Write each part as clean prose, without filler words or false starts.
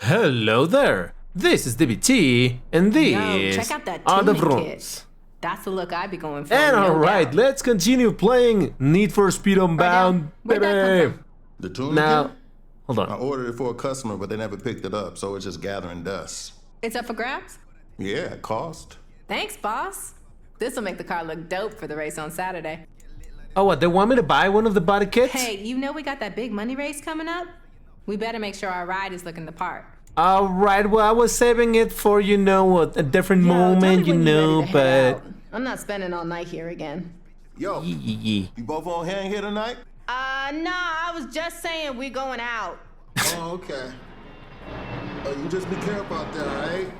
Hello there. This is DBT, and these check out that are the tuning rooms. kit. That's the look I'd be going for. And no alright, doubt. let's continue playing Need for Speed Unbound, Where'd that come baby. from? The tuning Now, kit? hold I on. ordered it for a customer, but they never picked it up, so it's just gathering dust. It's up for grabs? Yeah, it cost. Thanks, boss. This'll make the car look dope for the race on Saturday. Oh, what? They want me to buy one of the body kits? Hey, you know we got that big money race coming up? We better make sure our ride is looking the part. Alright, well, I was saving it for, a different Yo, tell moment, me when you're ready to head but. out. I'm not spending all night here again. Yo, Yeah. you both on hand here tonight? No, I was just saying we're going out. Oh, okay. You just be careful out there, alright?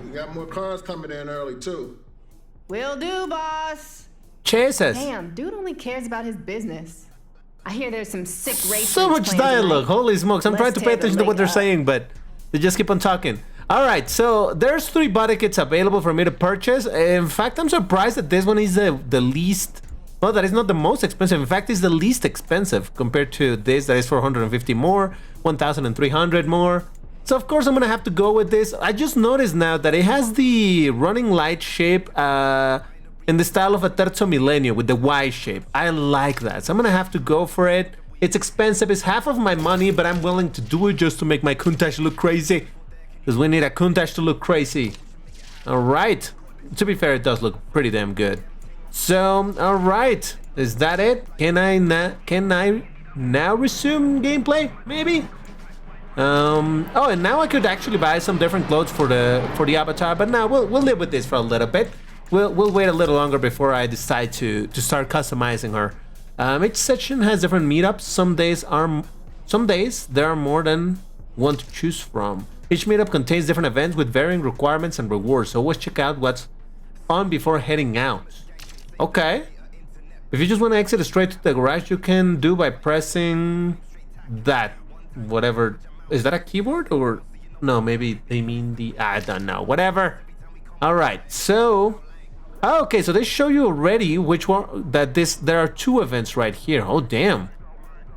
You got more cars coming in early, too. Will do, boss. Jesus. Damn, dude only cares about his business. I hear there's some sick race. So much dialogue. Holy smokes. I'm Let's trying to pay tear the attention to what link they're up. saying, but they just keep on talking. Alright, so there's 3 body kits available for me to purchase. In fact, I'm surprised that this one is the least. Well, that is not the most expensive. In fact, it's the least expensive compared to this that is 450 more, 1,300 more. So of course I'm gonna have to go with this. I just noticed now that it has the running light shape in the style of a Terzo Millennio with the Y shape. I like that, so I'm gonna have to go for it. It's expensive, it's half of my money, but I'm willing to do it just to make my Countach look crazy. Because we need a Countach to look crazy. Alright, to be fair, it does look pretty damn good. So, alright, is that it? Can I now resume gameplay? Maybe? Oh, and now I could actually buy some different clothes for the avatar, but now we'll live with this for a little bit. We'll wait a little longer before I decide to start customizing her. Each section has different meetups. Some days there are more than one to choose from. Each meetup contains different events with varying requirements and rewards, so always check out what's on before heading out. Okay. If you just want to exit straight to the garage, you can do by pressing that. Whatever. Is that a keyboard or no? Maybe they mean the. I don't know. Whatever. All right. So. Okay. So they show you already which one there are 2 events right here. Oh damn.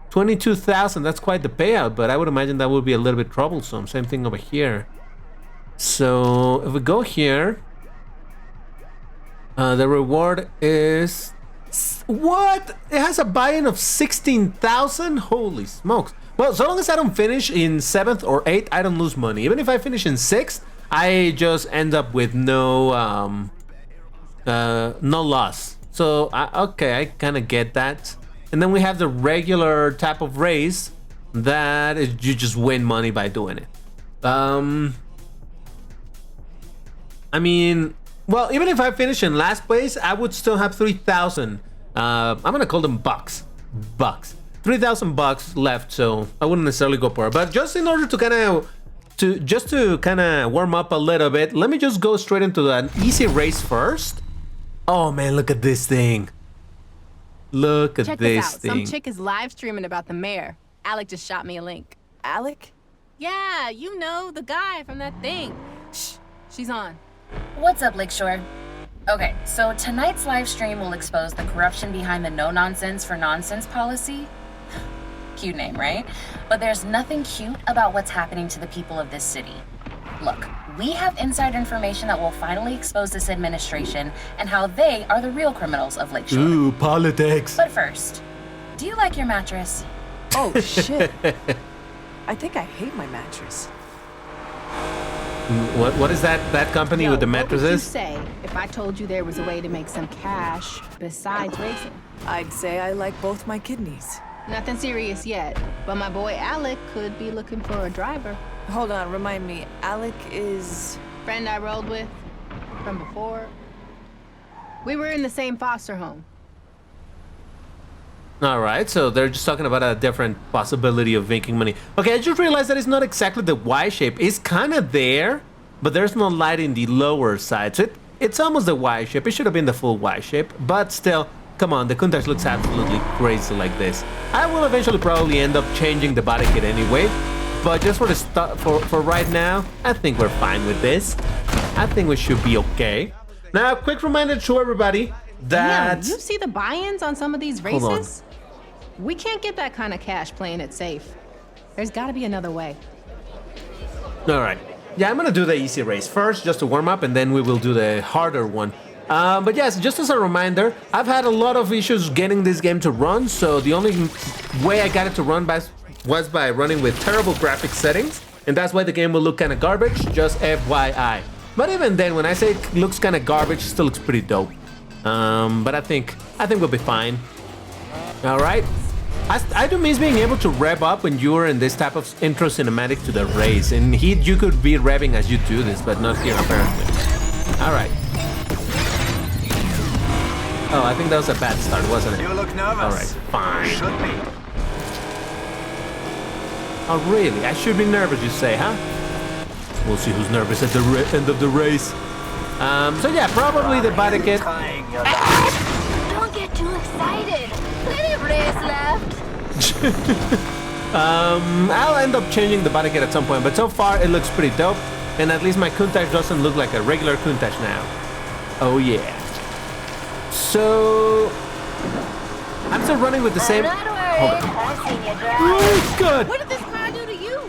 22,000. That's quite the payout, but I would imagine that would be a little bit troublesome. Same thing over here. So if we go here, the reward is what? It has a buy-in of 16,000. Holy smokes! Well, so long as I don't finish in 7th or 8th, I don't lose money. Even if I finish in 6th, I just end up with no loss. So okay, I kind of get that. And then we have the regular type of race that is you just win money by doing it. I mean, well, even if I finish in last place, I would still have 3,000. I'm gonna call them bucks. 3,000 bucks left, so I wouldn't necessarily go for it. But just in order to kind of warm up a little bit, let me just go straight into an easy race first. Oh man, look at this thing. Look at Check this this out. thing. Some chick is live streaming about the mayor. Alec just shot me a link. Alec? Yeah, you know, the guy from that thing. Shh, she's on. What's up, Lakeshore? Okay, so tonight's live stream will expose the corruption behind the no nonsense for nonsense policy. Cute name, right? But there's nothing cute about what's happening to the people of this city. Look, we have inside information that will finally expose this administration and how they are the real criminals of Lakeshore. Ooh, politics. But first, do you like your mattress? Oh, shit. I think I hate my mattress. What is that company Yo, with the what would you mattresses? say if I told you there was a way to make some cash besides racing? I'd say I like both my kidneys. Nothing serious yet, but my boy Alec could be looking for a driver. Hold on, remind me. Alec is... Friend I rolled with from before. We were in the same foster home. All right, so they're just talking about a different possibility of making money. Okay, I just realized that it's not exactly the Y shape. It's kind of there, but there's no light in the lower side. So it's almost the Y shape. It should have been the full Y shape, but still, come on, the Countach looks absolutely crazy like this. I will eventually probably end up changing the body kit anyway, but just for right now, I think we're fine with this. I think we should be okay. Now, quick reminder to everybody that... Damn, you see the buy-ins on some of these Hold on. races? We can't get that kind of cash playing it safe. There's gotta be another way. All right. Yeah, I'm gonna do the easy race first, just to warm up, and then we will do the harder one. But yes, just as a reminder, I've had a lot of issues getting this game to run, so the only way I got it to run was by running with terrible graphics settings, and that's why the game will look kind of garbage, just FYI. But even then, when I say it looks kind of garbage, it still looks pretty dope. But I think we'll be fine. All right. I do miss being able to rev up when you're in this type of intro cinematic to the race. In Heat, you could be revving as you do this, but not here apparently. All right. Oh, I think that was a bad start, wasn't it? You look nervous. All right, fine. Should be. Oh, really? I should be nervous, you say, huh? We'll see who's nervous at the end of the race. So yeah, probably the body kit. Don't get too excited. Plenty of race left. I'll end up changing the body kit at some point, but so far it looks pretty dope, and at least my Countach doesn't look like a regular Countach now. Oh yeah. So I'm still running with the same. I'm not worried. I've seen you drive. Oh, good. What did this car do to you?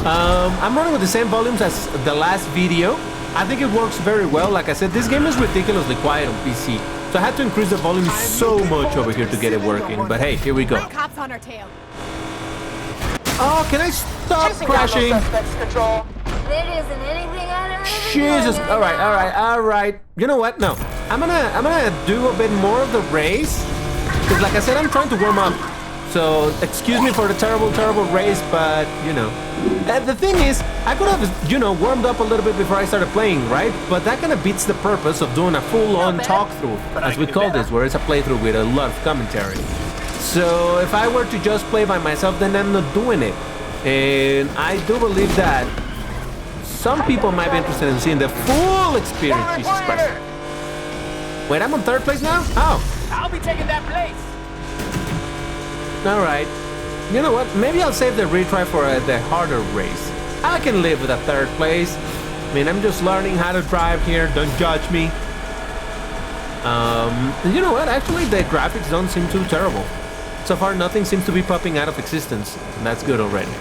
I'm running with the same volumes as the last video. I think it works very well. Like I said, this game is ridiculously quiet on PC, so I had to increase the volume so much over here to get it working. But hey, here we go. Cops on our tail. Oh, can I stop crashing? There isn't anything I don't Jesus! All right. You know what? No, I'm gonna do a bit more of the race, because like I said, I'm trying to warm up. So excuse me for the terrible race, but you know, the thing is, I could have warmed up a little bit before I started playing, right? But that kind of beats the purpose of doing a full-on talkthrough, as we call this, where it's a playthrough with a lot of commentary. So if I were to just play by myself, then I'm not doing it. And I do believe that some people might be interested in seeing the full experience. Jesus Christ. Wait, I'm on third place now? How? I'll be taking that place. Alright. You know what? Maybe I'll save the retry for the harder race. I can live with a third place. I mean, I'm just learning how to drive here. Don't judge me. You know what? Actually, the graphics don't seem too terrible. So far, nothing seems to be popping out of existence. And that's good already.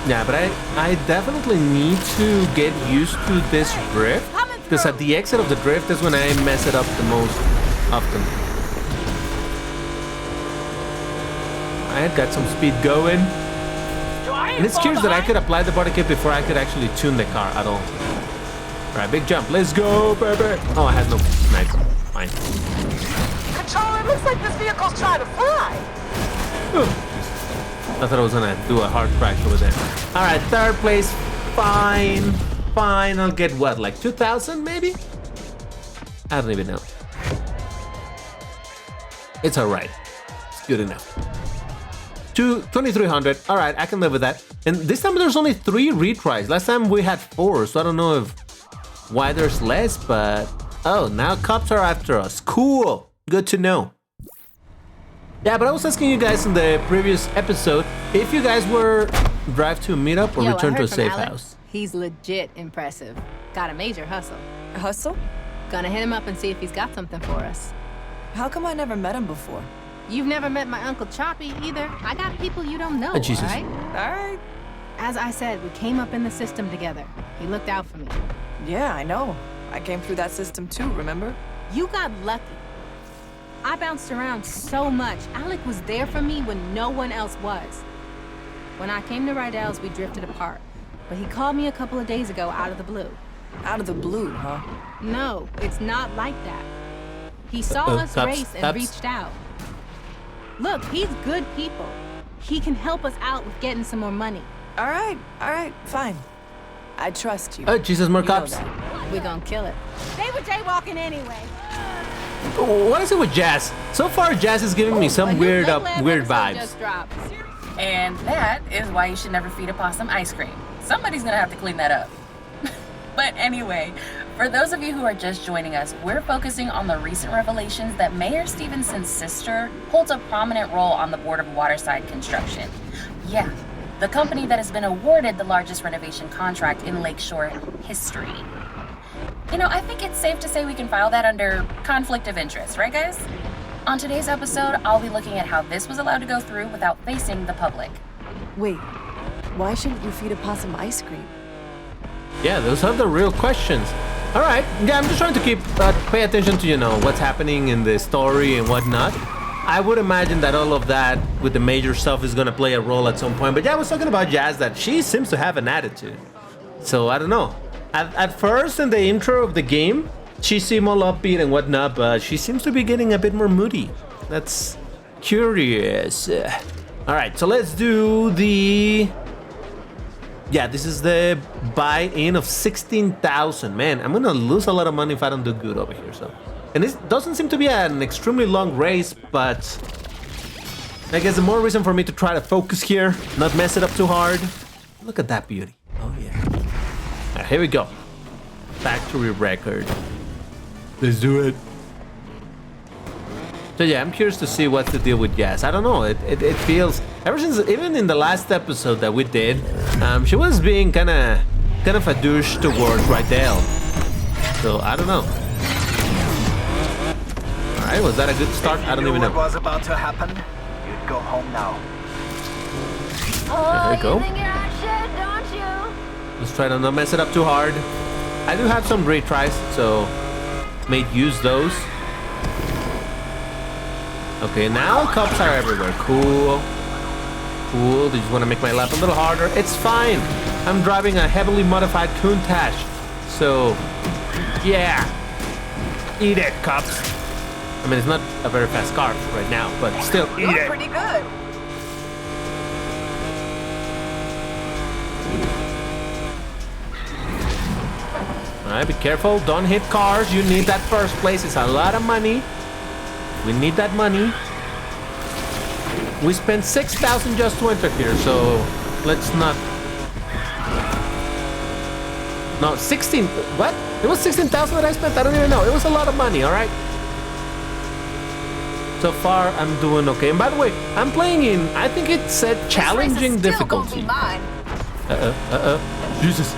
Yeah, but I definitely need to get used to this drift. Because at the exit of the drift is when I mess it up the most often. I had got some speed going. And it's curious that I could apply the body kit before I could actually tune the car at all. Alright, big jump. Let's go, baby. Oh, it has no knife. Fine. Controller, it looks like this vehicle's trying to fly. I thought I was gonna do a hard crash over there. Alright, third place. Fine. I'll get what, like 2,000 maybe? I don't even know. It's alright. It's good enough. 2,300. Alright, I can live with that. And this time there's only 3 retries. Last time we had 4, so I don't know why there's less, but oh, now cops are after us. Cool. Good to know. Yeah, but I was asking you guys in the previous episode if you guys were drive to a meetup or Yo, return I to a heard from safe Alex. house. He's legit impressive. Got a major hustle. Hustle? Gonna hit him up and see if he's got something for us. How come I never met him before? You've never met my Uncle Choppy either. I got people you don't know, Jesus. right? Alright. As I said, we came up in the system together. He looked out for me. Yeah, I know. I came through that system too, remember? You got lucky. I bounced around so much. Alec was there for me when no one else was. When I came to Rydell's, we drifted apart. But he called me a couple of days ago out of the blue. Out of the blue, huh? No, it's not like that. He saw us race and reached out. Look, he's good people. He can help us out with getting some more money. Alright, fine. I trust you. Oh, Jesus, more You know cops. that. We're gonna kill it. They were jaywalking anyway. What is it with Jazz? So far, Jazz is giving me some weird vibes. Just dropped. And that is why you should never feed a possum ice cream. Somebody's gonna have to clean that up. But anyway, for those of you who are just joining us, we're focusing on the recent revelations that Mayor Stevenson's sister holds a prominent role on the board of Waterside Construction. Yeah, the company that has been awarded the largest renovation contract in Lakeshore history. You know, I think it's safe to say we can file that under conflict of interest, right guys? On today's episode, I'll be looking at how this was allowed to go through without facing the public. Wait, why shouldn't you feed a possum ice cream? Yeah, those are the real questions. All right, yeah, I'm just trying to keep pay attention to, you know, what's happening in the story and whatnot. I would imagine that all of that with the major stuff is gonna play a role at some point. But yeah, I was talking about Jazz, that she seems to have an attitude. So I don't know. At first, in the intro of the game, she seemed all upbeat and whatnot, but she seems to be getting a bit more moody. That's curious. All right, so let's do the... Yeah, this is the buy-in of 16,000. Man, I'm gonna lose a lot of money if I don't do good over here. So, and it doesn't seem to be an extremely long race, but I guess the more reason for me to try to focus here, not mess it up too hard. Look at that beauty. Oh yeah. All right, here we go. Factory record. Let's do it. So yeah, I'm curious to see what's the deal with Jazz. I don't know. It feels, ever since, even in the last episode that we did, she was being kind of a douche towards Rydell. So I don't know. All right, was that a good start? I don't even know. What was about to happen? You'd go home now. Oh, There you go. you think you're hot shit, don't you? Let's try to not mess it up too hard. I do have some retries, so may use those. Okay, now cops are everywhere. Cool. Cool. They just want to make my lap a little harder. It's fine. I'm driving a heavily modified Countach. So, yeah. Eat it, cops. I mean, it's not a very fast car right now, but still, eat You're it. pretty good. Alright, be careful. Don't hit cars. You need that first place. It's a lot of money. We need that money. We spent 6,000 just to enter here, so let's not... No, 16... What? It was 16,000 that I spent? I don't even know. It was a lot of money, alright? So far, I'm doing okay. And by the way, I'm playing in... I think it said challenging difficulty. Jesus.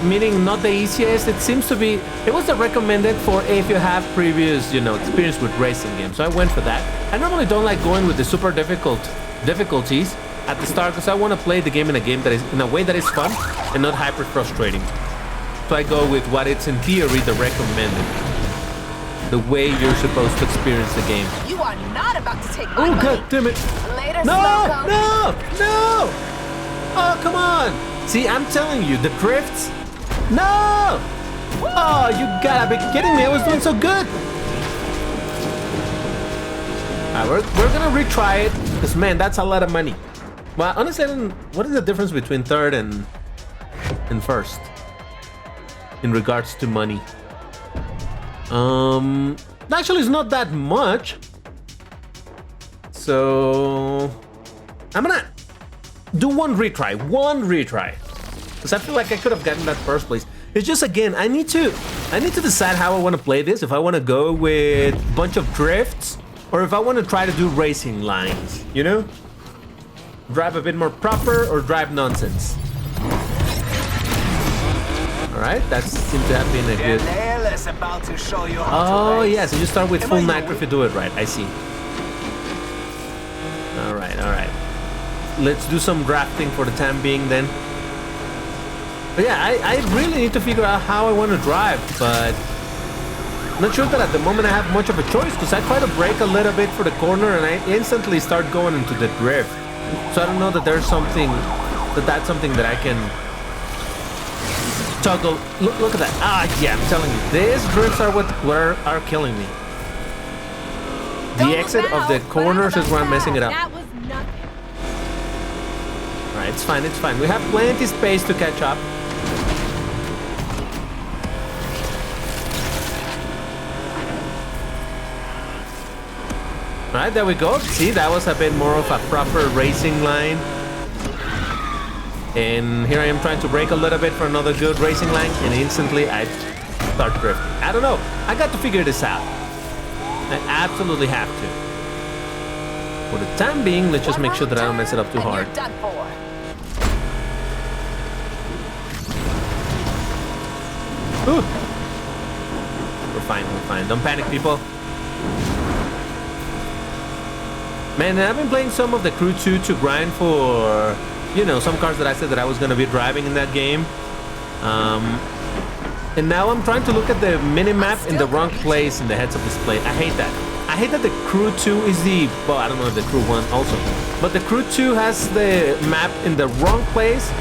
Meaning not the easiest. It seems to be, it was the recommended for if you have previous, you know, experience with racing games. So I went for that. I normally don't like going with the super difficulties at the start because I want to play the game in a way that is fun and not hyper frustrating. So I go with what it's in theory the recommended, the way you're supposed to experience the game. You are not about to take my Oh money. god damn it! Later, No! Slowcoach. No! Oh, come on! See, I'm telling you, the drifts... No! Oh, you gotta be kidding me. I was doing so good. Alright, we're gonna retry it. Because, man, that's a lot of money. Well, honestly, I don't... What is the difference between third and first? In regards to money. Actually, it's not that much. So... I'm gonna... do one retry, because I feel like I could have gotten that first place. It's just, again, I need to decide how I want to play this. If I want to go with a bunch of drifts, or if I want to try to do racing lines, you know, drive a bit more proper or drive nonsense. All right, that seems to have been a good. Betrayal is about to show you how Oh to race. yeah, so you start with full nitro if you do it right. I see. All right, all right. Let's do some drafting for the time being then. But yeah, I really need to figure out how I want to drive, but I'm not sure that at the moment I have much of a choice because I try to brake a little bit for the corner and I instantly start going into the drift. So I don't know that there's something, that's something that I can toggle. Look at that. Ah, yeah, I'm telling you, these drifts are what are killing me. The exit of the corners is where I'm messing it up. That was nothing. Alright, it's fine, it's fine. We have plenty space to catch up. Alright, there we go. See, that was a bit more of a proper racing line. And here I am trying to brake a little bit for another good racing line, and instantly I start drifting. I don't know. I got to figure this out. I absolutely have to. For the time being, let's just make sure that I don't mess it up too hard. You're done for. Ooh. We're fine, we're fine. Don't panic, people. Man, I've been playing some of the Crew 2 to grind for, you know, some cars that I said that I was going to be driving in that game. And now I'm trying to look at the mini-map in the wrong place in the heads-up display. I hate that. I hate that the Crew 2 is the... Well, I don't know if the Crew 1 also. But the Crew 2 has the map in the wrong place,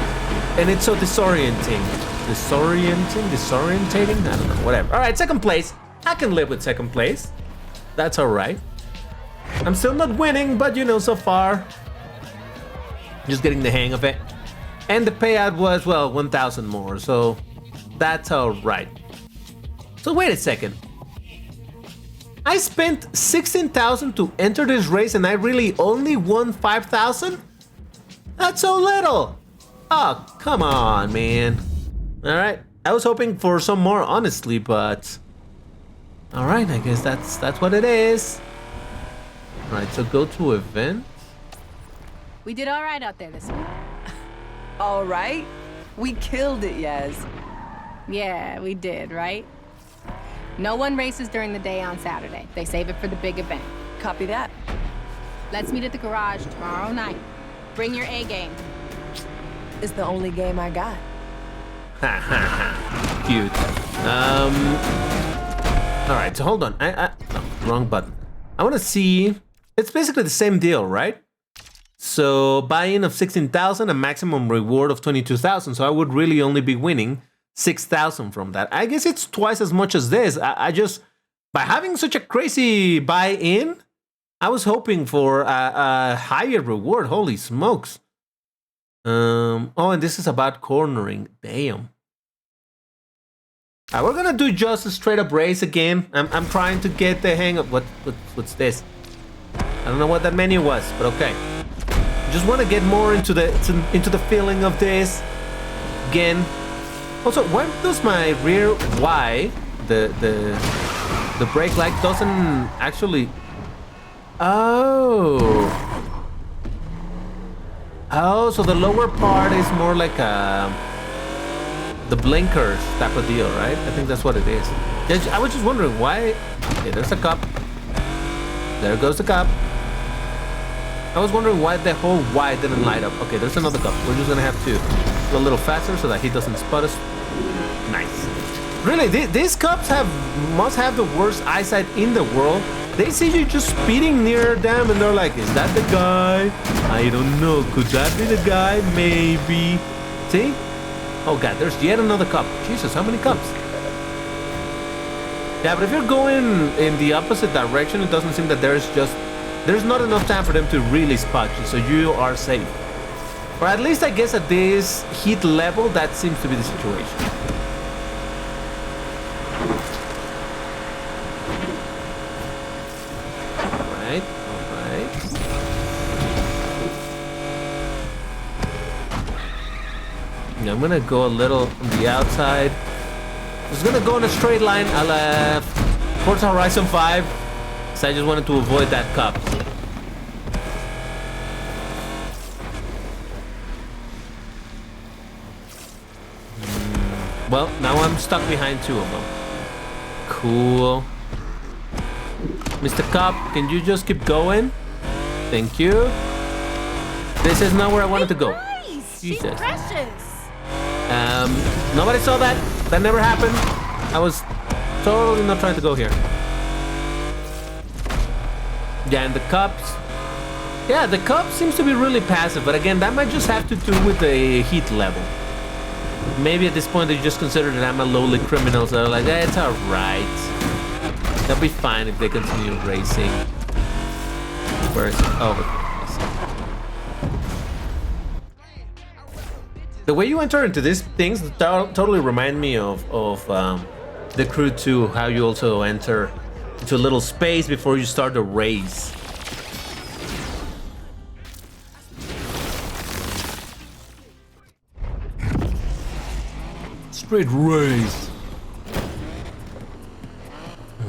and it's so disorienting. Disorientating? I don't know, whatever. All right, second place. I can live with second place. That's all right. I'm still not winning, but you know, so far, just getting the hang of it. And the payout was, well, 1,000 more, so that's all right. So wait a second. I spent 16,000 to enter this race and I really only won 5,000? That's so little. Oh, come on, man. All right. I was hoping for some more, honestly, but all right, I guess that's what it is. All right, so go to event. We did all right out there this week. All right. We killed it, Yaz. Yeah, we did, right? No one races during the day on Saturday. They save it for the big event. Copy that. Let's meet at the garage tomorrow night. Bring your A game. It's the only game I got. Ha ha ha. Cute. All right, so hold on. No, wrong button. I want to see. It's basically the same deal, right? So buy-in of 16,000, a maximum reward of 22,000. So I would really only be winning 6,000 from that. I guess it's twice as much as this. I just, by having such a crazy buy-in, I was hoping for a higher reward. Holy smokes. Oh, and this is about cornering. Damn. We're gonna do just a straight up race again. I'm trying to get the hang of what's this? I don't know what that menu was, but okay. Just want to get more into the feeling of this again. Also, why does my rear Y, the brake light doesn't actually? Oh, so the lower part is more like the blinkers type of deal, right? I think that's what it is. I was just wondering why. Okay, there's a cup. There goes the cup. I was wondering why the whole Y didn't light up. Okay, there's another cup. We're just gonna have to go a little faster so that he doesn't spot us. Nice. Really, these cups must have the worst eyesight in the world. They see you just speeding near them and they're like, is that the guy? I don't know. Could that be the guy? Maybe. See? Oh god, there's yet another cup. Jesus, how many cups? Yeah, but if you're going in the opposite direction, it doesn't seem that there's not enough time for them to really spot you, so you are safe. Or at least I guess at this heat level, that seems to be the situation. Alright. Now I'm gonna go a little on the outside. Just gonna go in a straight line a la Forza Horizon 5. So I just wanted to avoid that cup. Well, now I'm stuck behind two of them. Cool. Mr. Cop, can you just keep going? Thank you. This is not where I wanted to go. Nice. Jesus. She's precious. Nobody saw that. That never happened. I was totally not trying to go here. Yeah, and the cups. Yeah, the cup seems to be really passive, but again, that might just have to do with the heat level. Maybe at this point they just consider that I'm a lowly criminal, so they're like, it's alright. They'll be fine if they continue racing. Where is it? Oh, the way you enter into these things totally remind me of the Crew 2, how you also enter into a little space before you start the race. Straight race.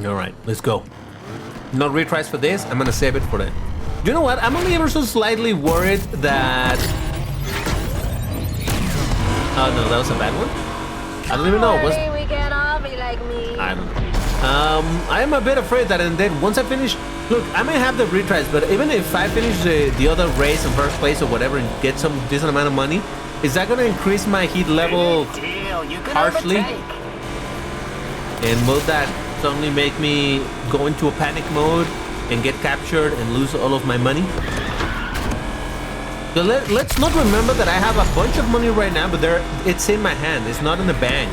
All right, let's go. No retries for this. I'm gonna save it for the. You know what? I'm only ever so slightly worried that. Oh no, that was a bad one. I don't even know. We can all be like me. I don't know. I am a bit afraid that, and then once I finish Look, I may have the retries, but even if I finish the other race in first place or whatever and get some decent amount of money, is that gonna increase my heat level harshly? And will that suddenly make me go into a panic mode and get captured and lose all of my money? So let's not remember that I have a bunch of money right now, but it's in my hand. It's not in the bank.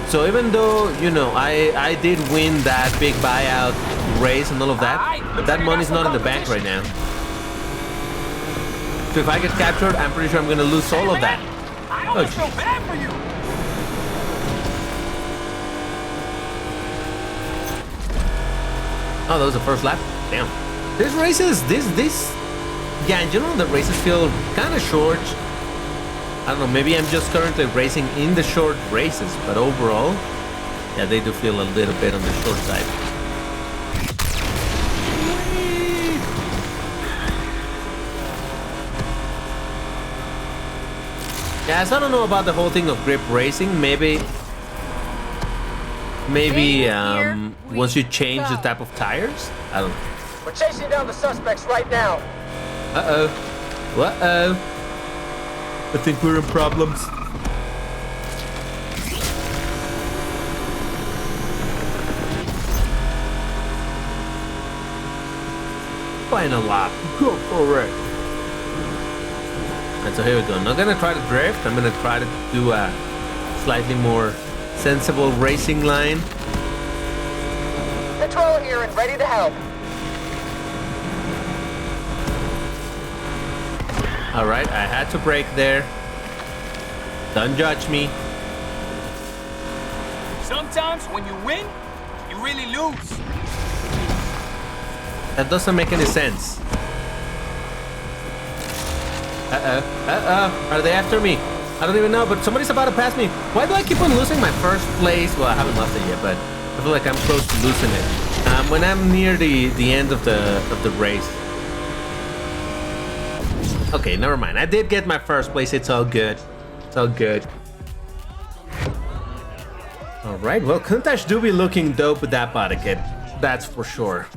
So even though, you know, I did win that big buyout race and all of that, that money's not in the bank right now. So if I get captured, I'm pretty sure I'm gonna lose all of that. Oh, feel bad for you. Oh, that was the first lap? Damn. These races, yeah, in general, the races feel kind of short. I don't know, maybe I'm just currently racing in the short races, but overall, yeah, they do feel a little bit on the short side. Yeah, so I don't know about the whole thing of grip racing. Maybe once you change the type of tires, I don't know. We're chasing down the suspects right now. Uh-oh. Uh-oh. I think we're in problems. Final lap. Go for it. And so here we go. I'm not gonna try to drift. I'm gonna try to do a slightly more sensible racing line. Patrol here and ready to help. All right, I had to brake there. Don't judge me. Sometimes when you win, you really lose. That doesn't make any sense. Uh-oh. Uh-oh. Are they after me? I don't even know, but somebody's about to pass me. Why do I keep on losing my first place? Well, I haven't lost it yet, but I feel like I'm close to losing it. When I'm near the end of the race. Okay, never mind. I did get my first place. It's all good. It's all good. All right. Well, Countach do be looking dope with that body kit. That's for sure.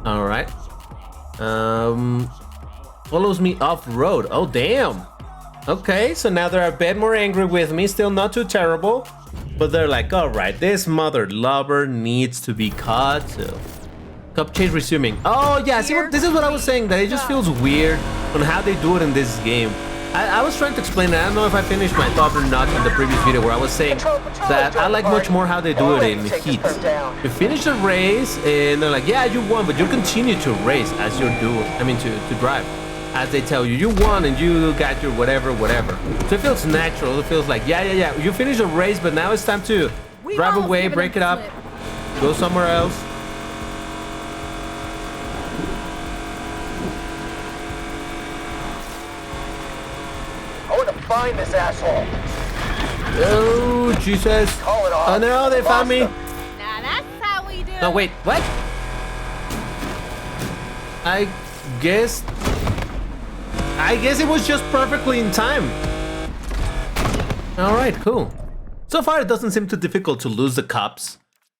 All right. Follows me off-road. Oh, damn. Okay, so now they're a bit more angry with me. Still not too terrible. But they're like, all right, this mother lover needs to be caught. So, cup chase resuming. Oh, yeah, see, this is what I was saying. That it just feels weird on how they do it in this game. I was trying to explain it. I don't know if I finished my thought or not in the previous video where I was saying that I like much more how they do it in the heat. You finish the race and they're like, yeah, you won, but you continue to race as you're doing, to drive. As they tell you, you won and you got your whatever. So it feels natural. It feels like, yeah. You finish the race, but now it's time to drive away, break it up, go somewhere else. I want to find this asshole. Oh, Jesus. Call it off. Oh, no, they found me. Now that's how we do. No, wait, what? I guess it was just perfectly in time. All right, cool. So far, it doesn't seem too difficult to lose the cops.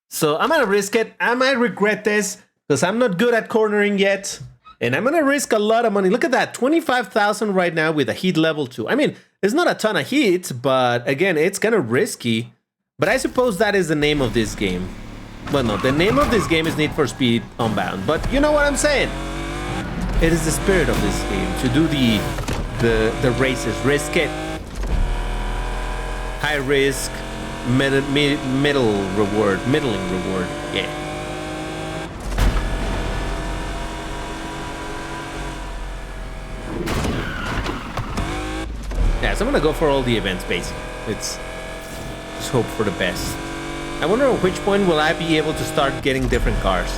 So I'm gonna risk it. I might regret this because I'm not good at cornering yet. And I'm gonna risk a lot of money. Look at that, 25,000 right now with a heat level 2. I mean, it's not a ton of heat, but again, it's kind of risky. But I suppose that is the name of this game. Well, no, the name of this game is Need for Speed Unbound. But you know what I'm saying? It is the spirit of this game to do the races, risk it. High risk, middling reward, yeah. Yeah, so I'm gonna go for all the events basically. It's just hope for the best. I wonder at which point will I be able to start getting different cars.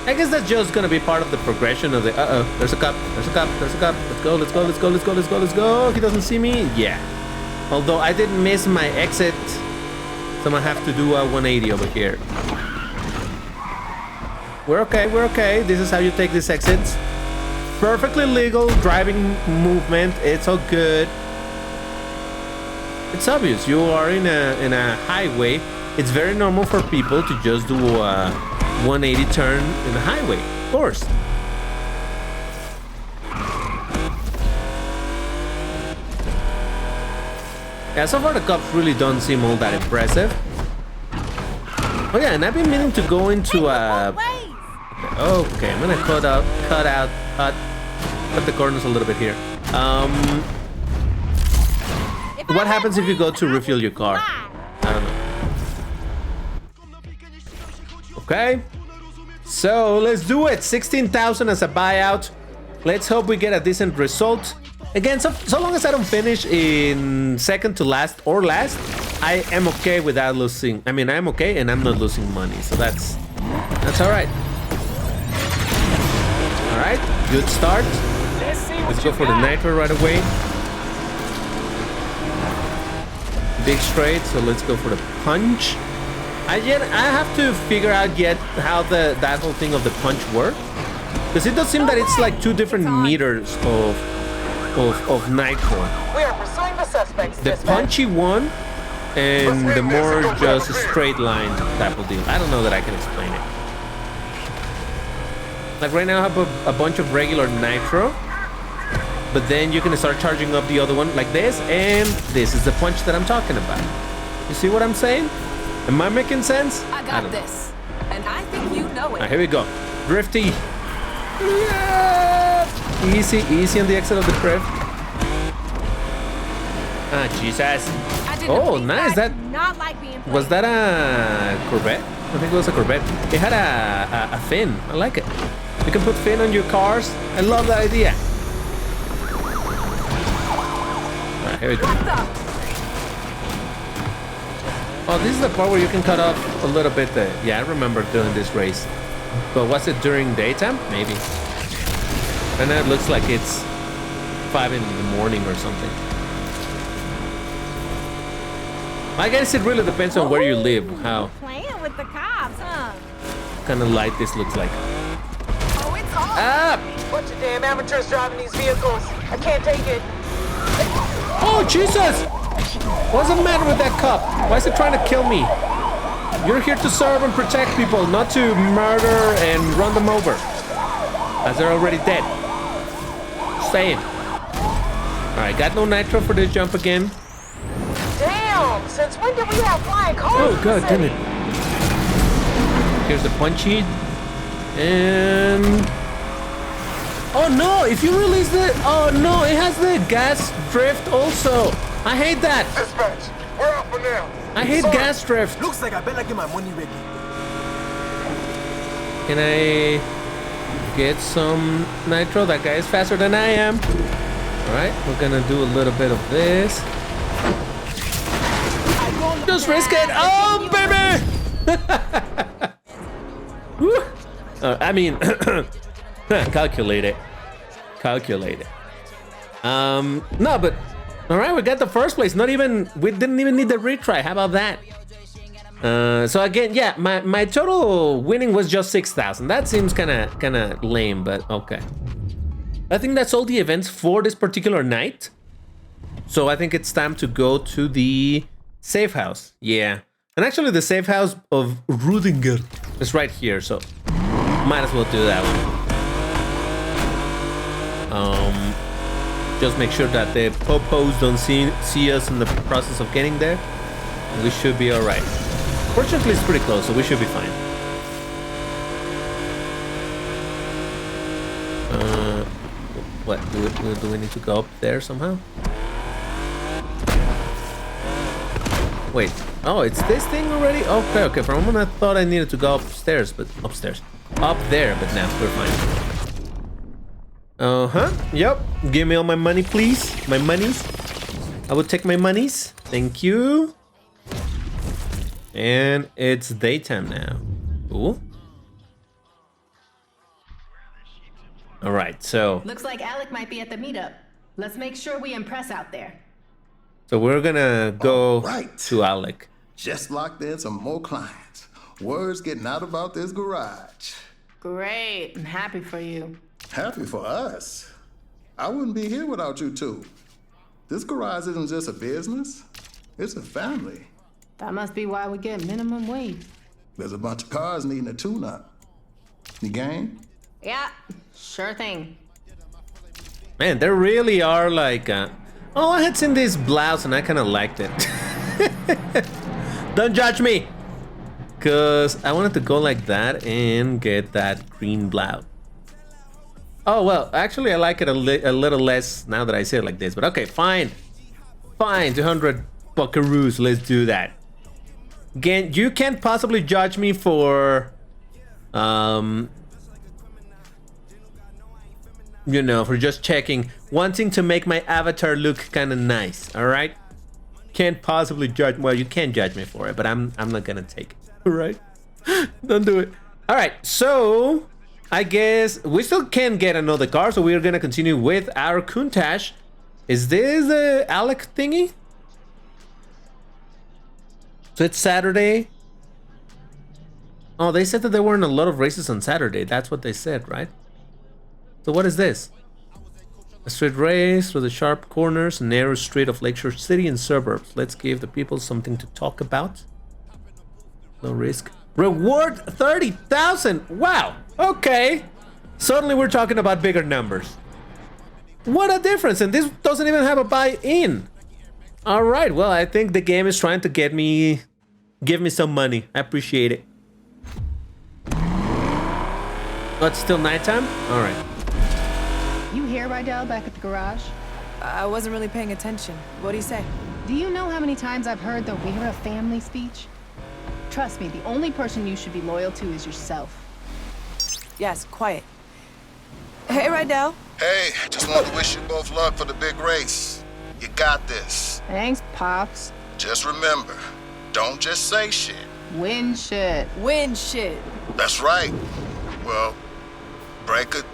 I guess that's just gonna be part of the progression of the. There's a cop. Let's go. He doesn't see me. Yeah. Although I didn't miss my exit, so I'm gonna have to do a 180 over here. We're okay. This is how you take these exits. Perfectly legal driving movement. It's all good. It's obvious you are in a highway. It's very normal for people to just do 180 turn in the highway, of course. Yeah, so far the cops really don't seem all that impressive. Oh yeah, and I've been meaning to go into okay, I'm gonna cut the corners a little bit here. What happens if you go to refuel your car? I don't know. Okay, so let's do it. 16,000 as a buyout. Let's hope we get a decent result. Again, so long as I don't finish in second to last or last, I am okay without losing. I mean, I'm okay and I'm not losing money, so that's all right. All right, good start. Let's go for the nitro right away. Big straight, so let's go for the punch. I have to figure out yet how that whole thing of the punch works, because it does seem that it's like 2 different meters of nitro. We are pursuing the suspects. The punchy one and the more just straight line type of deal. I don't know that I can explain it. Like right now I have a bunch of regular nitro, but then you can start charging up the other one like this, and this is the punch that I'm talking about. You see what I'm saying? Am I making sense? I got this, and I think you know it. Alright, here we go. Drifty. Yeah. Easy on the exit of the drift. Ah, Jesus. Oh, nice. That not like being played. was that a Corvette? I think it was a Corvette. It had a fin. I like it. You can put fin on your cars. I love that idea. Alright, here we go. Oh, this is the part where you can cut off a little bit. Yeah, I remember doing this race. But was it during daytime? Maybe. And it looks like it's 5 in the morning or something. I guess it really depends on where you live, how Playing with the cops, huh? kind of light this looks like. Oh, it's on. Ah! Bunch of damn amateurs driving these vehicles. I can't take it. Oh, Jesus! What's the matter with that cop? Why is he trying to kill me? You're here to serve and protect people, not to murder and run them over, as they're already dead. Saying. Alright, got no nitro for this jump again. Damn! Since when did we have flying cars? Oh, in the God damn city? it. Here's the punchy. And... oh no, if you release the... oh no, it has the gas drift also. I hate that. Dispatch, we're out for now. I hate gas drift. Looks like I better get my money ready. Can I get some nitro? That guy is faster than I am. Alright, we're gonna do a little bit of this. Just risk it. Oh, baby! Woo. I mean, calculate it. Calculate it. No, but all right, we got the first place. We didn't even need the retry. How about that? So again, yeah, my total winning was just 6,000. That seems kind of lame, but okay. I think that's all the events for this particular night. So I think it's time to go to the safe house. Yeah, and actually the safe house of Rudinger is right here, so might as well do that one. Just make sure that the popos don't see us in the process of getting there. We should be all right. Fortunately, it's pretty close, so we should be fine. What do we need to go up there somehow? Wait. Oh, it's this thing already? Okay. For a moment, I thought I needed to go upstairs, but upstairs. Up there, but now we're fine. Yep. Give me all my money, please. My monies. I will take my monies. Thank you. And it's daytime now. Ooh. All right, so. Looks like Alec might be at the meetup. Let's make sure we impress out there. So we're gonna go right to Alec. Just locked in some more clients. Word's getting out about this garage. Great. I'm happy for you. Happy for us. I wouldn't be here without you two. This garage isn't just a business. It's a family. That must be why we get minimum wage. There's a bunch of cars needing a tune-up. You game? Yeah, sure thing. Man, there really are like... Oh, I had seen this blouse and I kind of liked it. Don't judge me! Because I wanted to go like that and get that green blouse. Oh, well, actually I like it a little less now that I say it like this. But okay, fine. Fine, 200 buckaroos, let's do that. Again, you can't possibly judge me for... you know, for just checking, wanting to make my avatar look kind of nice, all right? Can't possibly judge. Well, you can judge me for it, but I'm not gonna take it. All right? Don't do it. All right, so I guess we still can get another car, so we're gonna continue with our Countach. Is this the Alec thingy? So it's Saturday. Oh, they said that there weren't a lot of races on Saturday. That's what they said, right? So what is this? A straight race through the sharp corners and narrow street of Lakeshore City and suburbs. Let's give the people something to talk about. Low risk. Reward 30,000! Wow! Okay! Suddenly we're talking about bigger numbers. What a difference! And this doesn't even have a buy-in. Alright, well, I think the game is trying to give me some money. I appreciate it. Oh, it's still nighttime? Alright. You here, Rydell, back at the garage? I wasn't really paying attention. What'd he say? Do you know how many times I've heard the "we're a family" speech? Trust me, the only person you should be loyal to is yourself. Yes, quiet. Hey, Rydell. Hey, just wanted to wish you both luck for the big race. You got this. Thanks, Pops. Just remember, don't just say shit. Win shit. Win shit. That's right. Well, break it.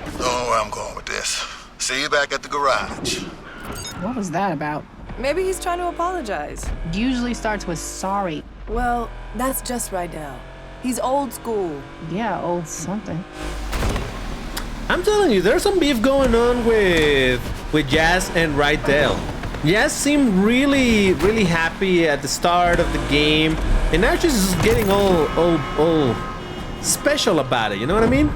Don't know where I'm going with this. See you back at the garage. What was that about? Maybe he's trying to apologize. Usually starts with sorry. Well, that's just Rydell. He's old school. Yeah, old something. I'm telling you, there's some beef going on with Jazz and Rydell. Jazz seemed really happy at the start of the game, and now she's just getting all special about it. You know what I mean?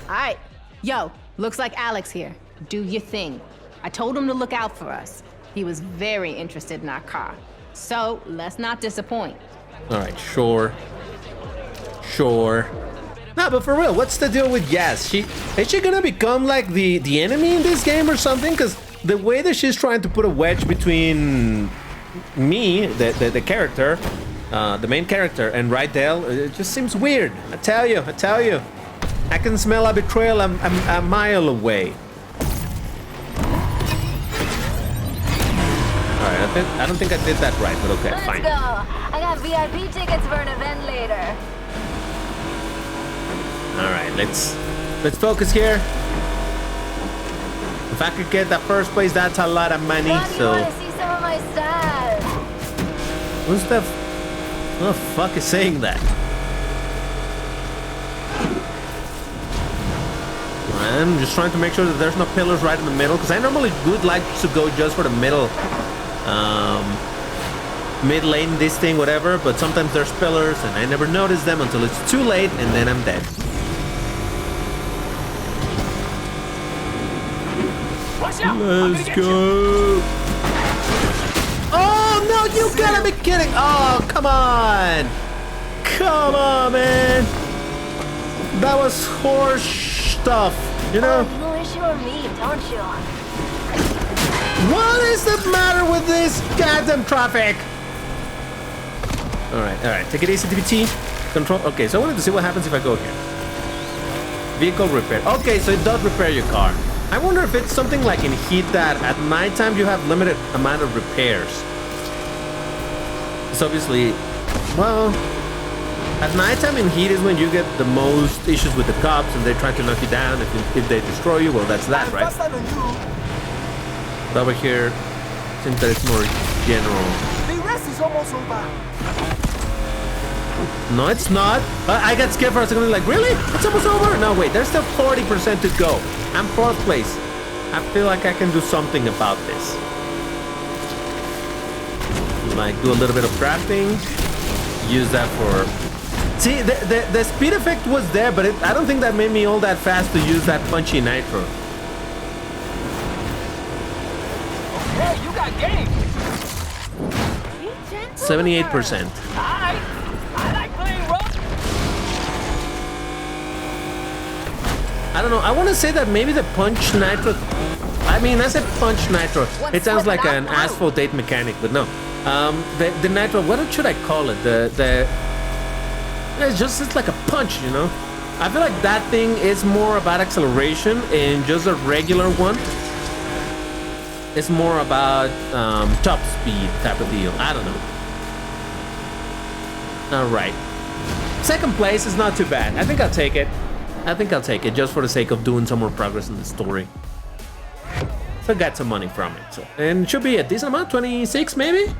All right. Yo, looks like Alex here. Do your thing. I told him to look out for us. He was very interested in our car. So, let's not disappoint. All right, sure. No, but for real, what's the deal with Yas? Is she gonna become like the enemy in this game or something? Because the way that she's trying to put a wedge between me, the character, the main character, and Rydell, it just seems weird. I tell you. I can smell a betrayal a mile away. Alright, I don't think I did that right, but okay, fine. Let's go. I got VIP tickets for an event later. Alright, let's focus here. If I could get that first place, that's a lot of money, Why do you so... want to see some of my style? Who the fuck is saying that? I'm just trying to make sure that there's no pillars right in the middle, because I normally would like to go just for the middle, mid lane, this thing, whatever, but sometimes there's pillars and I never notice them until it's too late and then I'm dead. Let's go. Oh no, you gotta be kidding. Oh, come on, man. That was horse stuff, you know? Oh, you wish you were me, don't you? What is the matter with this goddamn traffic? Alright, take it easy, DPT. Control, okay, so I wanted to see what happens if I go here. Vehicle repair, okay, so it does repair your car. I wonder if it's something like in Heat that at nighttime you have limited amount of repairs. It's obviously, well, at nighttime in Heat is when you get the most issues with the cops and they try to knock you down. If they destroy you, well, that's that, right? But over here, seems that it's more general. The rest is almost over. No, it's not. I got scared for a second. Like, really? It's almost over? No, wait. There's still 40% to go. I'm 4th place. I feel like I can do something about this. like do a little bit of crafting. Use that for... See, the speed effect was there, but I don't think that made me all that fast to use that punchy nitro. Okay, you got game. 78%. I like playing rough. I don't know. I want to say that maybe the punch nitro... I mean, I said punch nitro. It sounds like an Asphalt 8 mechanic, but no. The nitro, what should I call it? It's like a punch, you know? I feel like that thing is more about acceleration, and just a regular one it's more about top speed type of deal. I don't know. All right. Second place is not too bad. I think I'll take it. Just for the sake of doing some more progress in the story. So I got some money from it. And it should be a decent amount, 26 maybe?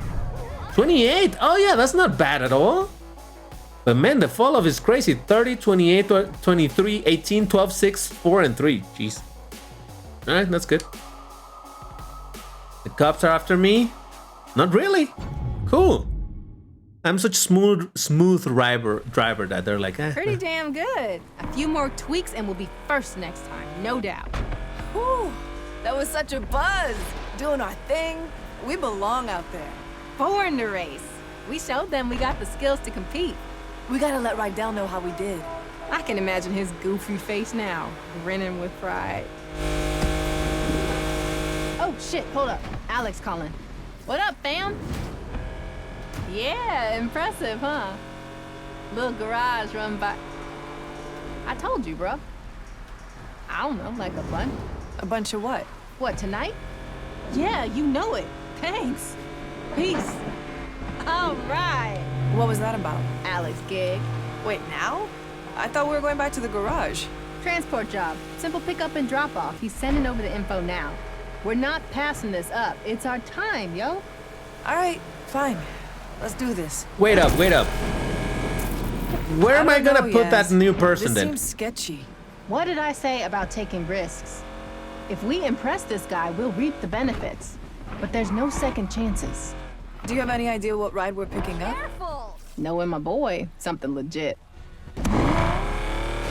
28? Oh yeah, that's not bad at all. But man, the fall off is crazy. 30, 28, 23, 18, 12, 6, 4, and 3. Jeez. All right, that's good. The cops are after me? Not really. Cool. I'm such smooth driver that they're like, eh. Pretty damn good. A few more tweaks and we'll be first next time, no doubt. Whew, that was such a buzz. Doing our thing. We belong out there. Born to race. We showed them we got the skills to compete. We gotta let Rydell know how we did. I can imagine his goofy face now, grinning with pride. Oh shit, hold up. Alex calling. What up, fam? Yeah, impressive, huh? Little garage run by... I told you, bro. I don't know, like a bunch. A bunch of what? What, tonight? Yeah, you know it. Thanks. Peace. All right. What was that about? Alex gig. Wait, now? I thought we were going back to the garage. Transport job. Simple pickup and drop off. He's sending over the info now. We're not passing this up. It's our time, yo. All right, fine. Let's do this. Wait up. Where am I gonna put that new person this then? Seems sketchy. What did I say about taking risks? If we impress this guy, we'll reap the benefits. But there's no second chances. Do you have any idea what ride we're picking up? Careful! Knowing my boy, something legit.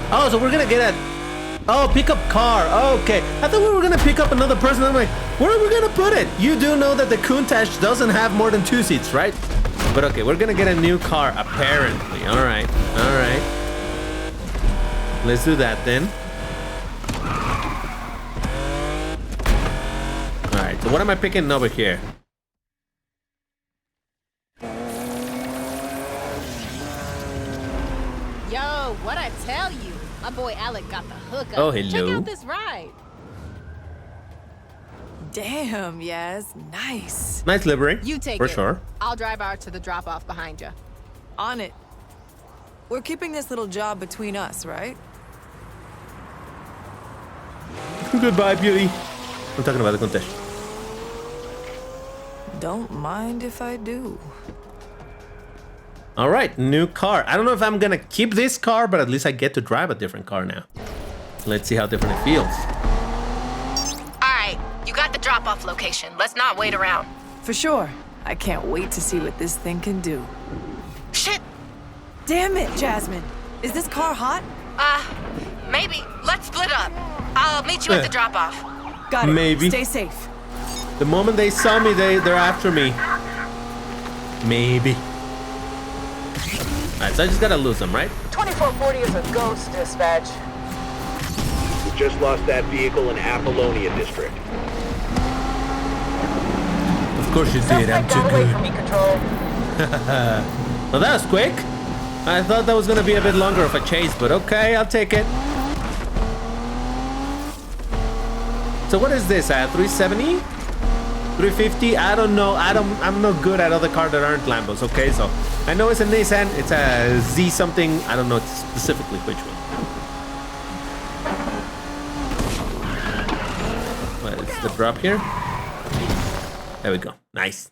Oh, so we're gonna get pickup car. Oh, okay. I thought we were gonna pick up another person. I'm like, where are we gonna put it? You do know that the Countach doesn't have more than 2 seats, right? But okay, we're gonna get a new car, apparently. All right. Let's do that then. All right, so what am I picking over here? Yo, what'd I tell you? My boy Alec got the hookup. Oh, hello. Check out this ride. Damn, yes, nice. Nice livery. You take for it. sure. I'll drive out to the drop-off behind you. On it. We're keeping this little job between us, right? Goodbye, beauty. I'm talking about the contest. Don't mind if I do. All right, new car. I don't know if I'm gonna keep this car, but at least I get to drive a different car now. Let's see how different it feels. All right, you got the drop-off location. Let's not wait around. For sure. I can't wait to see what this thing can do. Shit! Damn it, Jasmine. Is this car hot? Maybe. Let's split up. I'll meet you at the drop-off. Got it. Maybe. Stay safe. The moment they saw me, they're after me. Maybe. All right, so I just gotta lose them, right? 2440 is a ghost, dispatch. We just lost that vehicle in Apollonia District. Of course you did. I'm Suspect too got away good. from me, Control. Well, that was quick. I thought that was gonna be a bit longer of a chase, but okay, I'll take it. So what is this? 370? 350? I don't know. I'm not good at other cars that aren't Lambos. Okay, so I know it's a Nissan. It's a Z something. I don't know specifically which one. What is the drop here? There we go. Nice.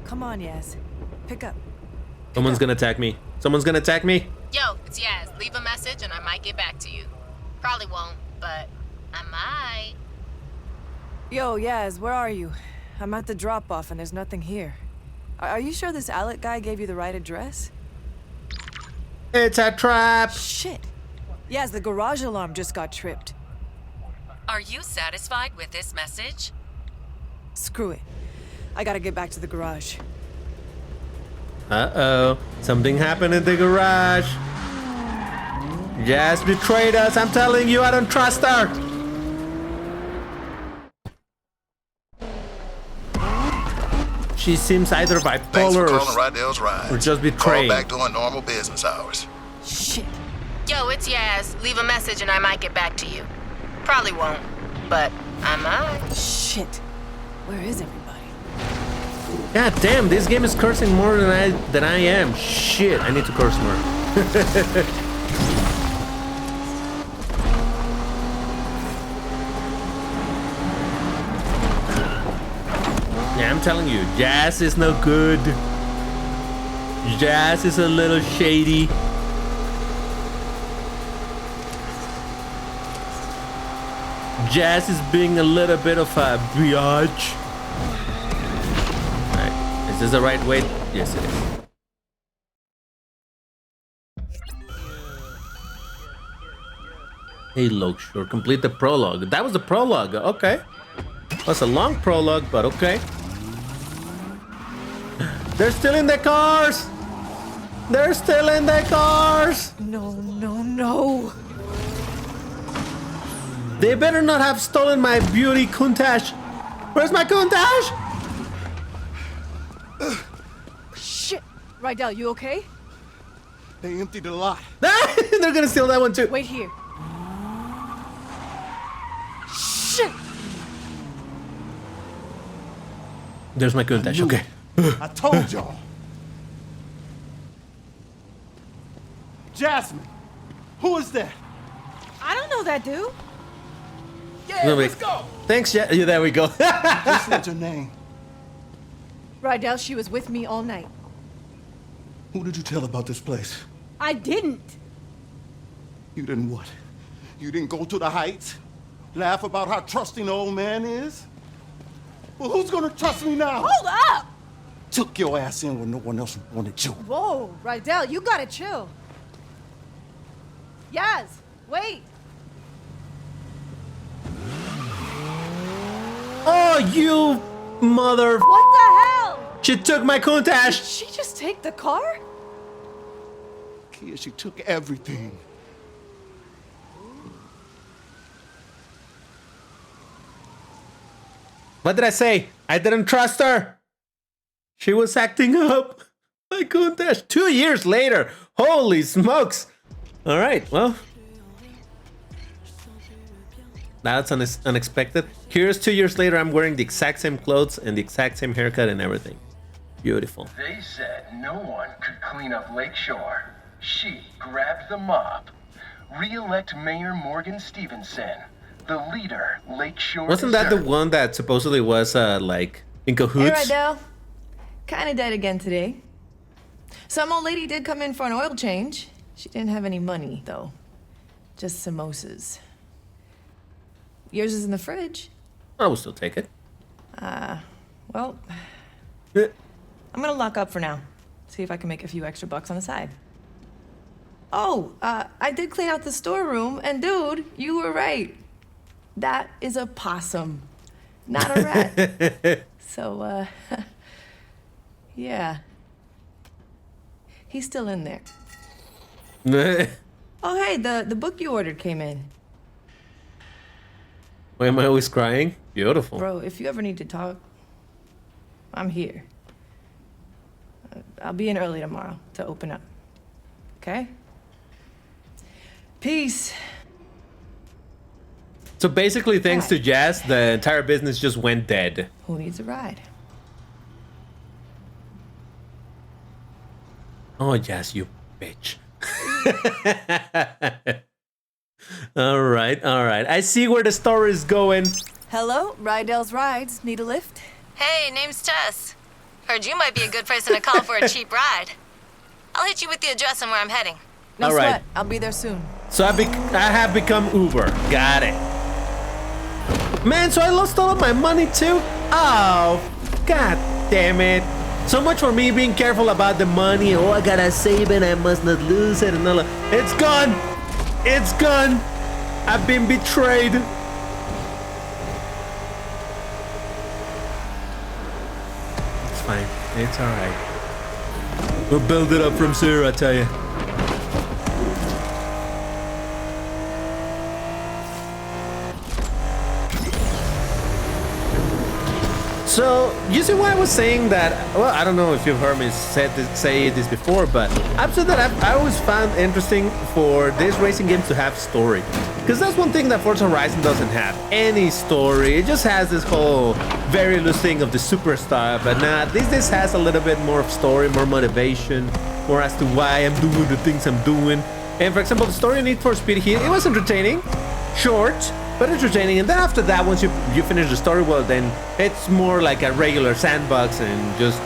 Come Come on, Yaz. Pick up. Someone's gonna attack me. Someone's gonna attack me. Yo, it's Yaz. Leave a message and I might get back to you. Probably won't, but I might. Yo, Yaz, where are you? I'm at the drop-off and there's nothing here. Are you sure this Alec guy gave you the right address? It's a trap. Shit. Yaz, the garage alarm just got tripped. Are you satisfied with this message? Screw it. I gotta get back to the garage. Uh-oh. Something happened in the garage. Jazz betrayed us. I'm telling you, I don't trust her. She seems either Thanks for bipolar calling Rydell's Rides. or just Call betrayed. back during normal business hours. Shit. Yo, it's Yaz. Leave a message and I might get back to you. Probably won't, but I might. Shit. Where is everybody? God damn, this game is cursing more than I am. Shit, I need to curse more. Yeah, I'm telling you, Jazz is no good. Jazz is a little shady. Jazz is being a little bit of a biatch. Alright, is this the right way? Yes, it is. Hey, Lakeshore, complete the prologue. That was the prologue, okay. That's a long prologue, but okay. They're still in the cars! They're still in the cars! No, no, no. They better not have stolen my beauty Countach. Where's my Countach? Shit. Rydell, you okay? They emptied the lot. They're gonna steal that one too. Wait here. Shit! There's my Countach, okay. I told y'all. Jasmine, who is that? I don't know that dude. Yeah, let's go. Thanks, yeah, there we go. Just what's your name? Rydell, she was with me all night. Who did you tell about this place? I didn't. You didn't what? You didn't go to the heights? Laugh about how trusting the old man is? Well, who's gonna trust me now? Hold up! Took your ass in when no one else wanted you. Whoa, Rydell, you gotta chill. Yaz, wait. Oh, you mother... What the hell? She took my Countach. Did she just take the car? Kia, she took everything. What did I say? I didn't trust her. She was acting up. My Countach. 2 years later. Holy smokes. All right, well. That's unexpected. Here's 2 years later, I'm wearing the exact same clothes and the exact same haircut and everything. Beautiful. They said no one could clean up Lakeshore. She grabbed the mop. Re-elect Mayor Morgan Stevenson, the leader Lakeshore Wasn't that the deserved. one that supposedly was like in cahoots? Hey, Rydell. Kinda dead again today. Some old lady did come in for an oil change. She didn't have any money, though. Just samosas. Yours is in the fridge. I will still take it. Well, Eh. I'm gonna lock up for now. See if I can make a few extra bucks on the side. Oh, I did clean out the storeroom, and dude, you were right. That is a possum, not a rat. So, yeah. He's still in there. Oh, hey, the book you ordered came in. Why am I always crying? Beautiful. Bro, if you ever need to talk, I'm here. I'll be in early tomorrow to open up. Okay? Peace. So basically, thanks to Jazz, the entire business just went dead. Who needs a ride? Oh, Jazz, you bitch. All right. I see where the story is going. Hello, Rydell's Rides. Need a lift? Hey, name's Tess. Heard you might be a good person to call for a cheap ride. I'll hit you with the address and where I'm heading. No All right. sweat. I'll be there soon. So I have become Uber. Got it. Man, so I lost all of my money too? Oh, god damn it. So much for me being careful about the money. Oh, I gotta save it. I must not lose it. And all that. It's gone. It's gone. I've been betrayed. It's fine. It's alright. We'll build it up from zero, I tell you. So, you see why I was saying that? Well, I don't know if you've heard me say this before, but I've said that I always found interesting for these racing games to have story. Because that's one thing that Forza Horizon doesn't have. Any story. It just has this whole very loose thing of the superstar, but nah, this has a little bit more of story, more motivation, more as to why I'm doing the things I'm doing. And for example, the story in Need for Speed here, it was entertaining, short, but entertaining. And then after that, once you finish the story, well, then it's more like a regular sandbox and just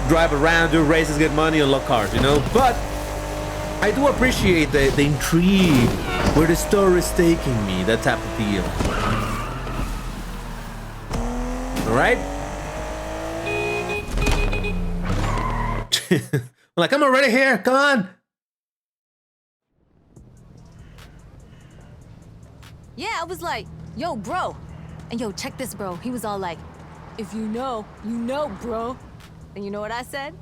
drive around, do races, get money, unlock cars, you know? But I do appreciate the intrigue, where the story is taking me, that type of deal. All right? Like, I'm already here, come on! Yeah, I was like, yo, bro. And yo, check this, bro. He was all like, if you know, bro. And you know what I said?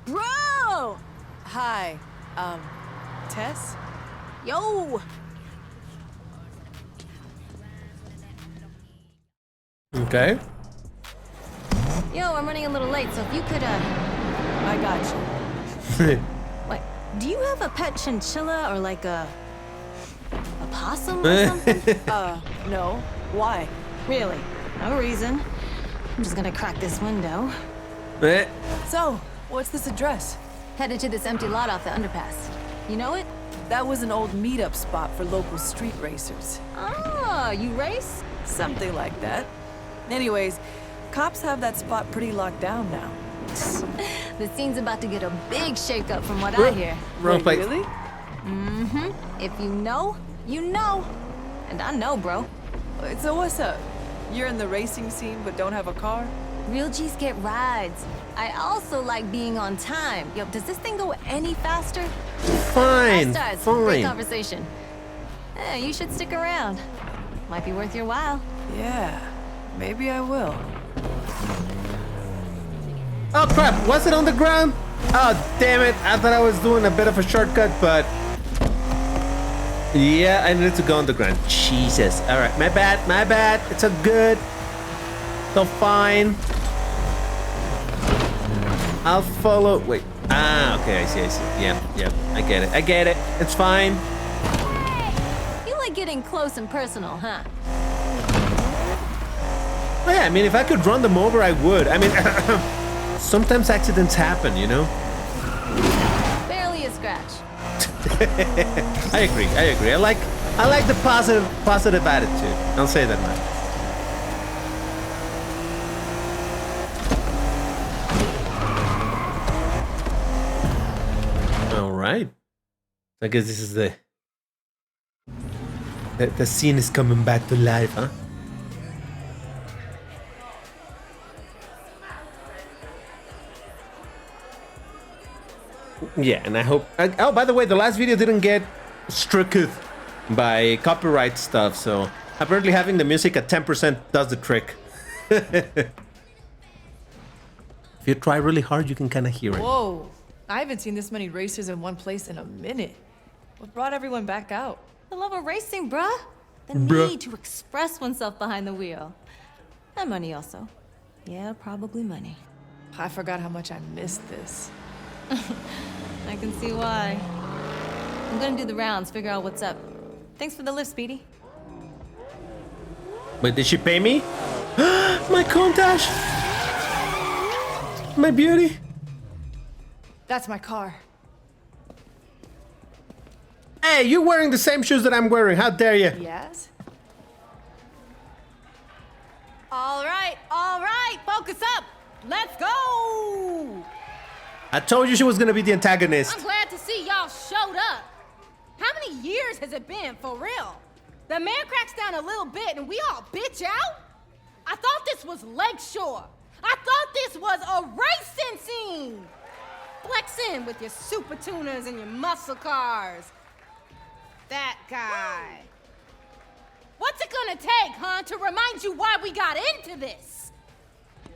Bro! Hi. Tess? Yo! Okay. Yo, I'm running a little late, so if you could, I got you. Wait, do you have a pet chinchilla or like a possum or something? No. Why? Really? No reason. I'm just gonna crack this window. So, what's this address? Headed to this empty lot off the underpass. You know it? That was an old meetup spot for local street racers. Oh, you race? Something like that. Anyways, cops have that spot pretty locked down now. The scene's about to get a big shakeup from what I hear. Wrong place. Really? Mm-hmm. If you know, you know. And I know, bro. So what's up? You're in the racing scene but don't have a car? Real G's get rides. I also like being on time. Yo, does this thing go any faster? Fine, Fast starts. Great fine. conversation. You should stick around. Might be worth your while. Yeah, maybe I will. Oh crap, was it on the ground? Oh damn it, I thought I was doing a bit of a shortcut, but yeah, I needed to go on the ground. Jesus. Alright, my bad. It's all good. So fine. I'll follow. Wait. Ah, okay, I see. Yeah, I get it. It's fine. Hey! You like getting close and personal, huh? Oh, yeah, I mean, if I could run them over, I would. I mean, sometimes accidents happen, you know? Barely a scratch. I agree. I like the positive attitude. I'll say that much. All right. I guess this is the scene is coming back to life, huh? Yeah, and I hope. Oh, by the way, the last video didn't get stricken by copyright stuff, so apparently having the music at 10% does the trick. If you try really hard, you can kind of hear it. Whoa, I haven't seen this many racers in one place in a minute. What brought everyone back out? The love of racing, bruh. The need to express oneself behind the wheel. And money also. Yeah, probably money. I forgot how much I missed this. I can see why. I'm gonna do the rounds, figure out what's up. Thanks for the lift, Speedy. Wait, did she pay me? My Countach! My beauty! That's my car. Hey, you're wearing the same shoes that I'm wearing. How dare you? Yes? All right. right, focus up. Let's go. I told you she was gonna be the antagonist. I'm glad to see y'all showed up. How many years has it been, for real? The mayor cracks down a little bit and we all bitch out? I thought this was Lakeshore. I thought this was a racing scene. Flex in with your super tuners and your muscle cars. That guy. What's it gonna take, huh, to remind you why we got into this?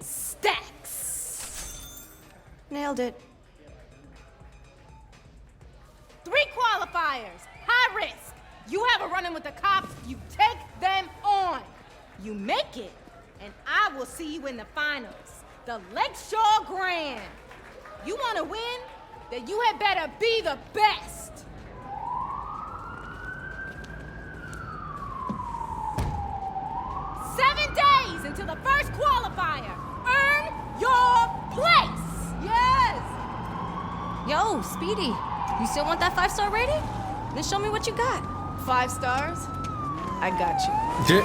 Stacks. Nailed it. 3 qualifiers. High risk. You have a run-in with the cops, you take them on. You make it, and I will see you in the finals. The Lakeshore Grand. You want to win? Then you had better be the best. Seven days until the first qualifier. Earn your place. Yes. Yo, Speedy, you still want that 5-star rating? Then show me what you got. 5 stars? I got you.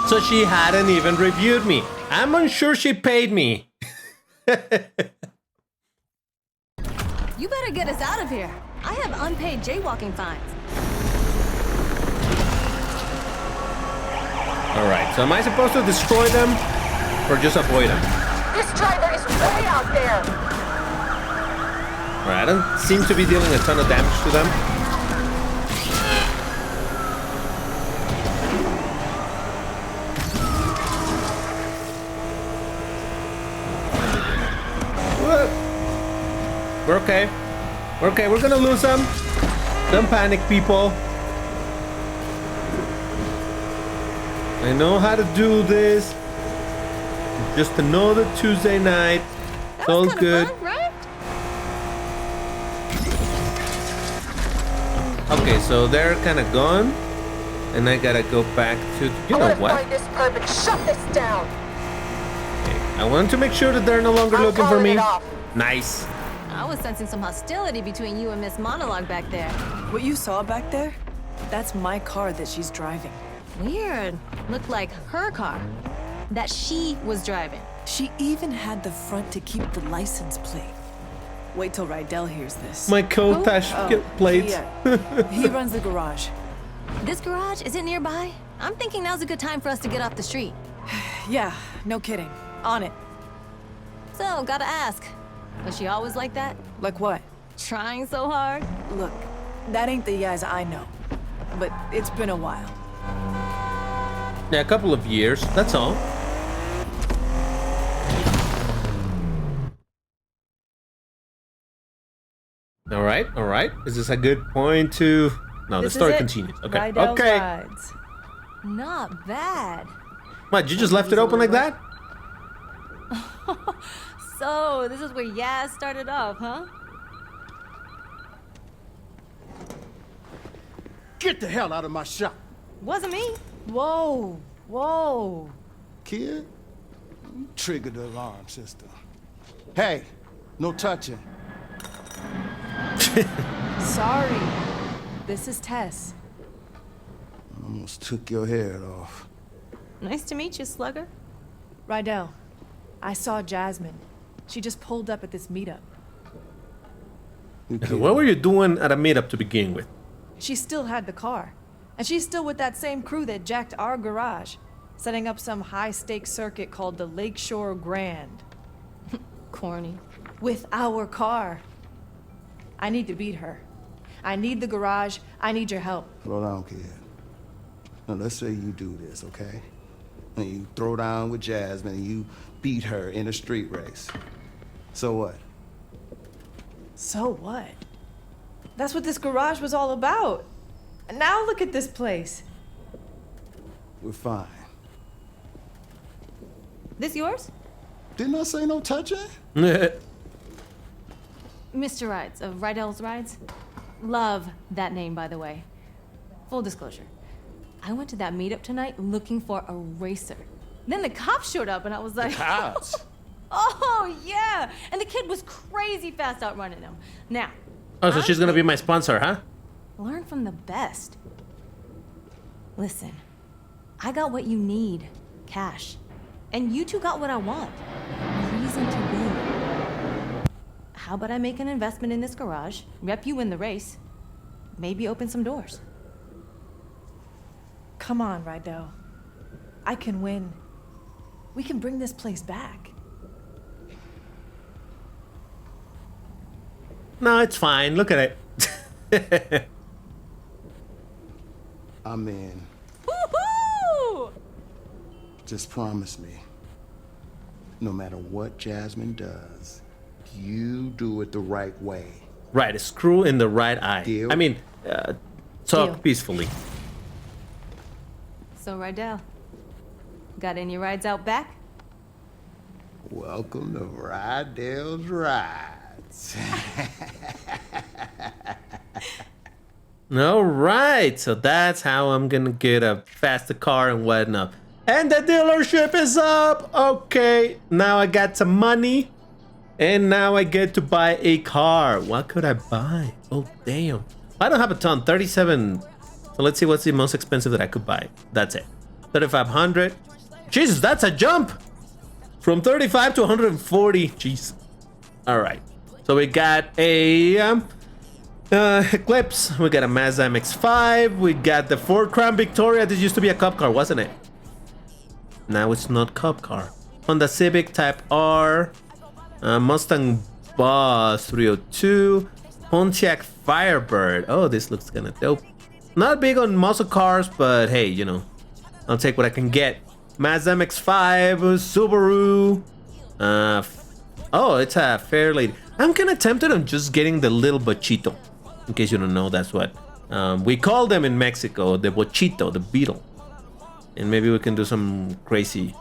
So she hadn't even reviewed me. I'm unsure she paid me. You better get us out of here. I have unpaid jaywalking fines. Alright, so am I supposed to destroy them or just avoid them? This driver is way out there. Alright, I don't seem to be dealing a ton of damage to them. We're okay. We're okay, we're gonna lose them. Don't panic, people. I know how to do this. Just another Tuesday night. It's all good. Fun, right? Okay, so they're kind of gone. And I gotta go back to... You know what? Find this perp and shut this down. Okay, I want to make sure that they're no longer looking for me. Nice. I was sensing some hostility between you and Miss Monologue back there. What you saw back there? That's my car that she's driving. Weird. Looked like her car. That she was driving. She even had the front to keep the license plate. Wait till Rydell hears this. My Kotash plates. He runs the garage. This garage, is it nearby? I'm thinking now's a good time for us to get off the street. Yeah, no kidding. On it. So, gotta ask. Was she always like that? Like what? Trying so hard? Look, that ain't the Yaz I know. But it's been a while. Yeah, a couple of years, that's all. All right. Is this a good point to... No, This the story is it. continues. Okay, Rydell's okay. rides. Not bad. What, you just left it open like that? So, this is where Yaz started off, huh? Get the hell out of my shop. Wasn't me. Whoa, whoa. Kid, you triggered the alarm system. Hey, no touching. Sorry. This is Tess. I almost took your head off. Nice to meet you, Slugger. Rydell, I saw Jasmine. She just pulled up at this meetup. What were you doing at a meetup to begin with? She still had the car. And she's still with that same crew that jacked our garage, setting up some high-stakes circuit called the Lakeshore Grand. Corny. With our car. I need to beat her. I need the garage. I need your help. Slow down, kid. Now, let's say you do this, okay? And you throw down with Jasmine and you beat her in a street race. So what? So what? That's what this garage was all about. And now look at this place. We're fine. This yours? Didn't I say no touching? Mr. Rides, of Rydell's Rides. Love that name, by the way. Full disclosure. I went to that meetup tonight looking for a racer. Then the cops showed up and I was like... Cops? Oh, yeah! And the kid was crazy fast outrunning him. Now... Oh, so she's gonna be my sponsor, huh? Learn from the best. Listen, I got what you need. Cash. And you two got what I want. how about I make an investment in this garage, rep you in the race, maybe open some doors? Come on, Rydell. I can win. We can bring this place back. No, it's fine. Look at it. I'm in. Woohoo! Just promise me, no matter what Jasmine does, you do it the right way. Right, a screw in the right eye. Deal? I mean, talk Deal. peacefully. So, Rydell, got any rides out back? Welcome to Rydell's Rides. All right, so that's how I'm gonna get a faster car and whatnot. And the dealership is up. Okay, now I got some money, and now I get to buy a car. What could I buy? Oh damn, I don't have a ton. 37. So let's see what's the most expensive that I could buy. That's it. 3,500. Jesus, that's a jump from 35 to 140. Jeez. All right. So we got a Eclipse. We got a Mazda MX-5. We got the Ford Crown Victoria. This used to be a cop car, wasn't it? Now it's not cop car. Honda Civic Type R. Mustang Boss 302. Pontiac Firebird. Oh, this looks kind of dope. Not big on muscle cars, but hey, you know, I'll take what I can get. Mazda MX-5, Subaru. Oh, it's a fair lady. I'm kind of tempted on just getting the little bochito. In case you don't know, that's what we call them in Mexico, the bochito, the beetle. And maybe we can do some crazy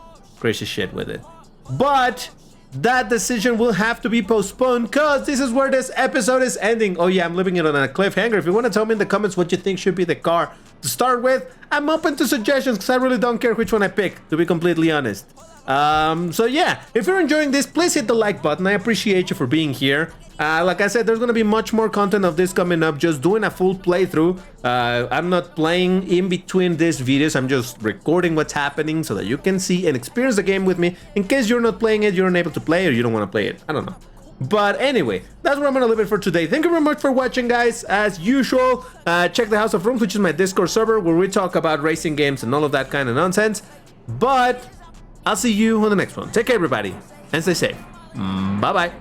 shit with it. But that decision will have to be postponed because this is where this episode is ending. Oh yeah, I'm leaving it on a cliffhanger. If you want to tell me in the comments what you think should be the car to start with, I'm open to suggestions because I really don't care which one I pick, to be completely honest. So yeah, if you're enjoying this, please hit the like button. I appreciate you for being here. Like I said, there's gonna be much more content of this coming up, just doing a full playthrough. I'm not playing in between these videos, I'm just recording what's happening so that you can see and experience the game with me in case you're not playing it, you're unable to play, or you don't want to play it. I don't know. But anyway, that's where I'm gonna leave it for today. Thank you very much for watching, guys. As usual, check the House of Rooms, which is my Discord server where we talk about racing games and all of that kind of nonsense. But I'll see you on the next one. Take care, everybody, and stay safe. Bye-bye.